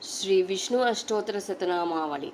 श्री विष्णु अष्टोत्तर शतनामावली।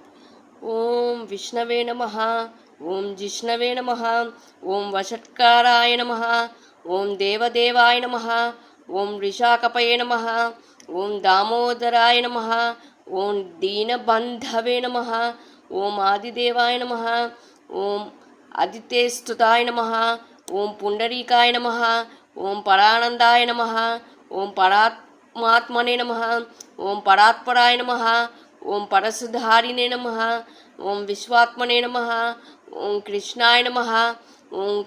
ओम विष्णवे नमः। ओम जिष्णवे नमः। ओम वषट्काराय नमः। ओम देवदेवाय नमः। ओम ऋषाकपये नमः। ओम दामोदराय नमः। ओम दीनबन्धवे नमः। ओम आदिदेवाय नमः। ओम आदित्यस्तुताय नमः। ओम पुंडरीकाय नमः। ओम परानंदाय नमः। ओम परात्मात्मने नमः। ओम परात्पराय नमः। ओम परसुधारिणे नमः। ओम विश्वात्मने नमः। ओम कृष्णाय नमः। ओम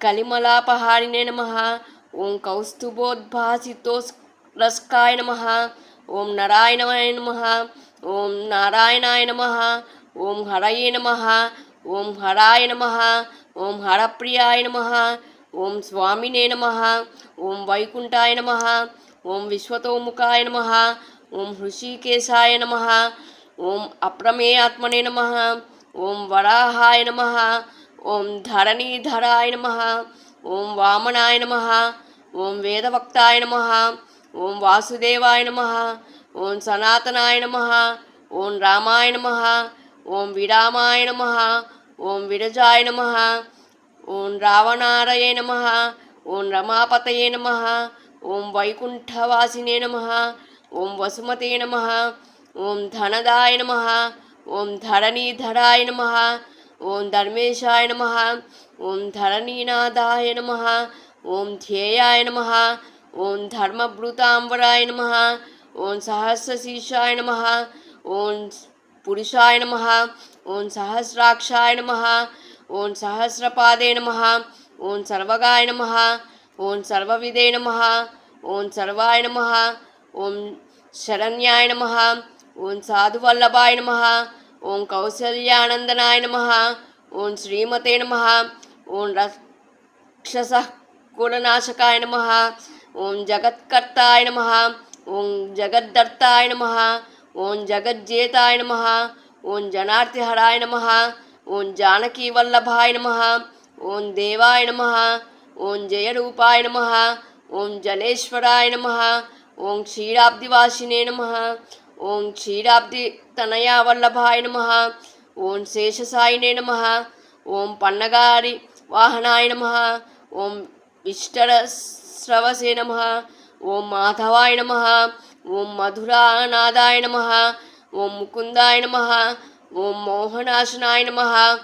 कलिमलापहारिणे नमः। ओम कौस्तुभोद्भासितोरस्काय नमः। ओम नारायणाय नमः। ओम नारायणाय नमः। ओम हरये नमः। ओम हराय नमः। ओम हरप्रियाय नमः। ओम स्वामिने नमः। ओम वैकुंठाय नमः। ओम विश्वतोमुखाय नमः। ओम हृषिकेशाय नमः। ओम अप्रमेयात्मने नमः। ओम वराहाय नमः। ओम धरणीधराय नमः। ओम वामनाय नमः। ओम वेदवक्ताय नमः। ओम वासुदेवाय नमः। ओम सनातनाय नमः। ओम रामाय नमः। ओम विरामाय नमः। ओम विरजाय नमः। ओम रावणारये नमः। ओम रमापतये नमः। ओम वैकुंठवासिने नमः। ओम वसुमते नमः। ओम धनदाय नमः। ओम धरणीधराय नमः। ओम धर्मेशाय नमः। ओम धरणीनादाय नमः। ओम ध्येयाय नमः। ओम धर्मभृतांबराय नमः। ओम सहस्रशीर्षाय नमः। ओम पुरुषाय नमः। ओम सहस्राक्षाय नमः। ओम सहस्रपादे नमः। ओम सर्वगाय नमः। ओम सर्वविदे नमः। ओम सर्वाय नमः। ओम शरण्याय नमः। ओम साधुवल्लभाय नमः। ओम कौसल्यानंदनाय नमः। ओम श्रीमते नमः। ओम रक्षसः कुलनाशकाय नमः। ओम जगत्कर्ताय नमः। ओम जगद्धर्ताय नमः। ओम जगज्जेताय नमः। ओम जनार्तिहराय नमः। ओम जानकीवल्लभाय नमः। ओम देवाय नमः। ओम जयरूपाय नमः। ओम जलेश्वराय नमः। ओम क्षीराब्दिवासिने नमः। ओम क्षीराब्दितनया वल्लभाय नमः। ओम शेषसायिने नमः। ओम पन्नगारि वाहनाय नमः। ओम विष्टरस्रवसे नमः। ओम माधवाय नमः। ओम मधुरानादाय नमः। ओम मुकुंदाय नमः। ओम मोहनाशनाय नमः।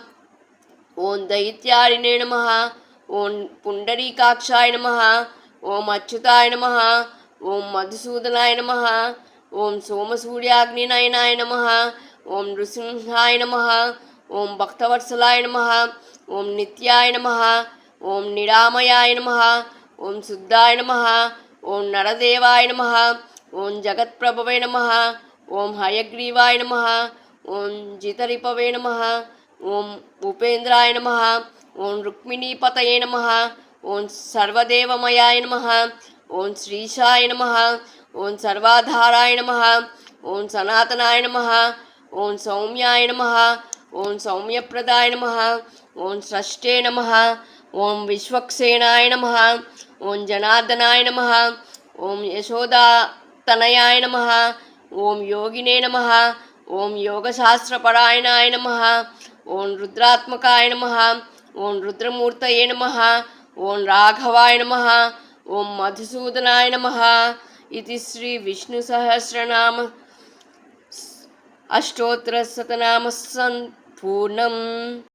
ओम दैत्यारिणे नमः। ओम पुंडरीकाक्षाय नमः। ओम अच्युताय नमः। ओम मधुसूदनाय नमः। ओम सोमसूर्याग्निनयनाय नमः। ओम नृसिंहाय नमः। ओम भक्तवत्सलाय नमः। ओम नित्याय नमः। ओम निरामयाय नमः। ओम शुद्धाय नमः। ओम नरदेवाय नमः। ओम जगत्प्रभवे नमः। ओम हयग्रीवाय नमः। ओम जितरिपवे नमः। ओम भूपेन्द्राय नमः। ओम रुक्मिणीपतये नमः। ओम सर्वदेवमयाय नमः। ओम श्रीशाय नमः। ओम सर्वाधाराय नमः। ओम सनातनाय नमः। ओम सौम्याय नमः। ओम सौम्यप्रदाय नमः। ओम स्रष्टे नमः। ओम विश्वक्सेनाय नमः। ओम जनार्दनाय नमः। ओम यशोदातनयाय नमः। ओम योगिने नमः। ओम योगशास्त्रपरायणाय नमः। ओम रुद्रात्मकाय नमः। ओम रुद्रमूर्तये नमः। ओम राघवाय नमः। ओम मधुसूदनाय नमः। इति श्री विष्णु सहस्रनाम अष्टोत्तर शतनाम संपूर्णम्।